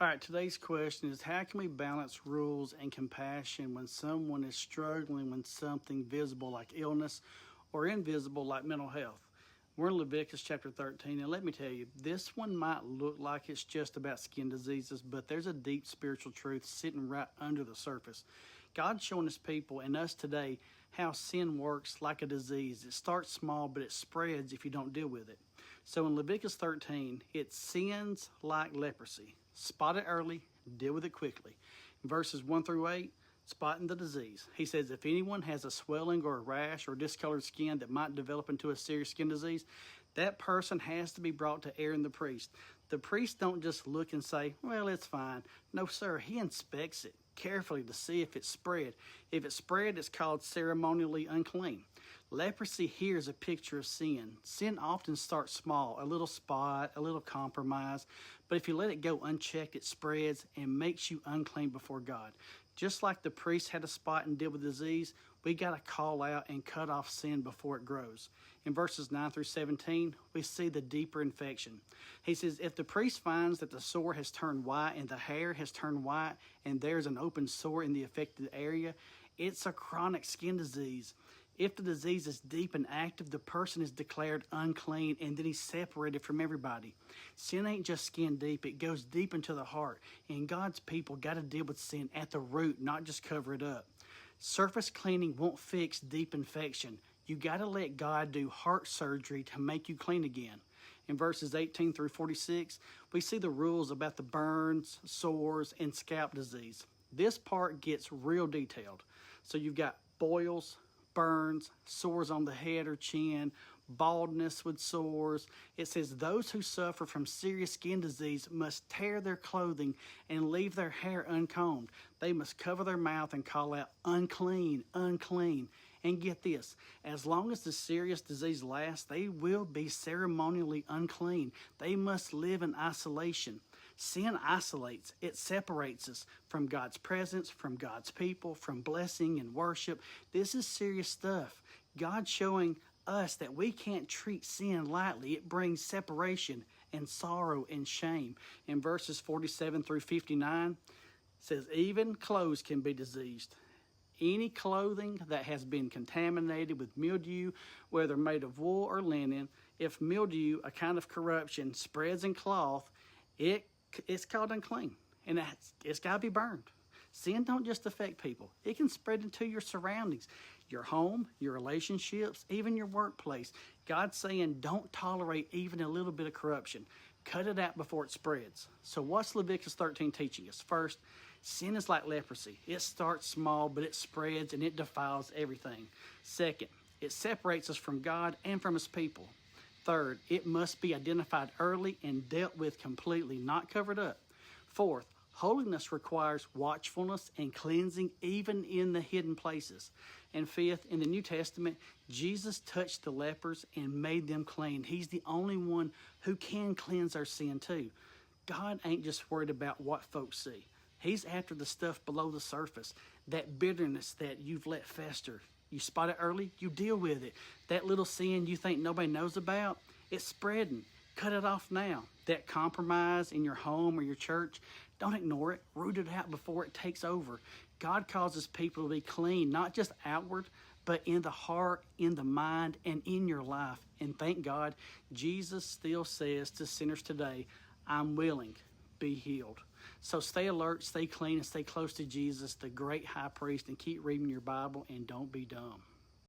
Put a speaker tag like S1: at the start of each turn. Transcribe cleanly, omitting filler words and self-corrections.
S1: All right, today's question is how can we balance rules and compassion when someone is struggling with something visible like illness or invisible like mental health? We're in Leviticus chapter 13, and let me tell you, this one might look like it's just about skin diseases, but there's a deep spiritual truth sitting right under the surface. God's showing His people and us today how sin works like a disease. It starts small, but it spreads if you don't deal with it. So in Leviticus 13, it sins like leprosy. Spot it early, deal with it quickly. In verses 1 through 8, spotting the disease. He says if anyone has a swelling or a rash or discolored skin that might develop into a serious skin disease, that person has to be brought to Aaron the priest. The priest don't just look and say, well, it's fine. No, sir, he inspects it carefully to see if it's spread. If it's spread, it's called ceremonially unclean. Leprosy here is a picture of sin. Sin often starts small, a little spot, a little compromise, but if you let it go unchecked, it spreads and makes you unclean before God. Just like the priest had a spot and deal with disease, we got to call out and cut off sin before it grows. In verses 9 through 17, we see the deeper infection. He says, if the priest finds that the sore has turned white and the hair has turned white and there's an open sore in the affected area, it's a chronic skin disease. If the disease is deep and active, the person is declared unclean and then he's separated from everybody. Sin ain't just skin deep, it goes deep into the heart. And God's people got to deal with sin at the root, not just cover it up. Surface cleaning won't fix deep infection. You got to let God do heart surgery to make you clean again. In verses 18 through 46, we see the rules about the burns, sores, and scalp disease. This part gets real detailed. So you've got boils, burns, sores on the head or chin, baldness with sores. It says those who suffer from serious skin disease must tear their clothing and leave their hair uncombed. They must cover their mouth and call out, unclean, unclean. And get this, as long as the serious disease lasts, they will be ceremonially unclean. They must live in isolation. Sin isolates. It separates us from God's presence, from God's people, from blessing and worship. This is serious stuff. God's showing us that we can't treat sin lightly. It brings separation and sorrow and shame. In verses 47 through 59, it says, even clothes can be diseased. Any clothing that has been contaminated with mildew, whether made of wool or linen, if mildew, a kind of corruption, spreads in cloth, it's called unclean, and it's got to be burned. Sin don't just affect people. It can spread into your surroundings, your home, your relationships, even your workplace. God's saying don't tolerate even a little bit of corruption. Cut it out before it spreads. So what's Leviticus 13 teaching us? First, sin is like leprosy. It starts small, but it spreads and it defiles everything. Second, it separates us from God and from His people. Third, it must be identified early and dealt with completely, not covered up. Fourth, holiness requires watchfulness and cleansing even in the hidden places. And fifth, in the New Testament, Jesus touched the lepers and made them clean. He's the only one who can cleanse our sin too. God ain't just worried about what folks see. He's after the stuff below the surface, that bitterness that you've let fester. You spot it early, you deal with it. That little sin you think nobody knows about, it's spreading. Cut it off now. That compromise in your home or your church, don't ignore it. Root it out before it takes over. God causes people to be clean, not just outward, but in the heart, in the mind, and in your life. And thank God, Jesus still says to sinners today, I'm willing, be healed. So stay alert, stay clean, and stay close to Jesus, the great high priest, and keep reading your Bible, and don't be dumb.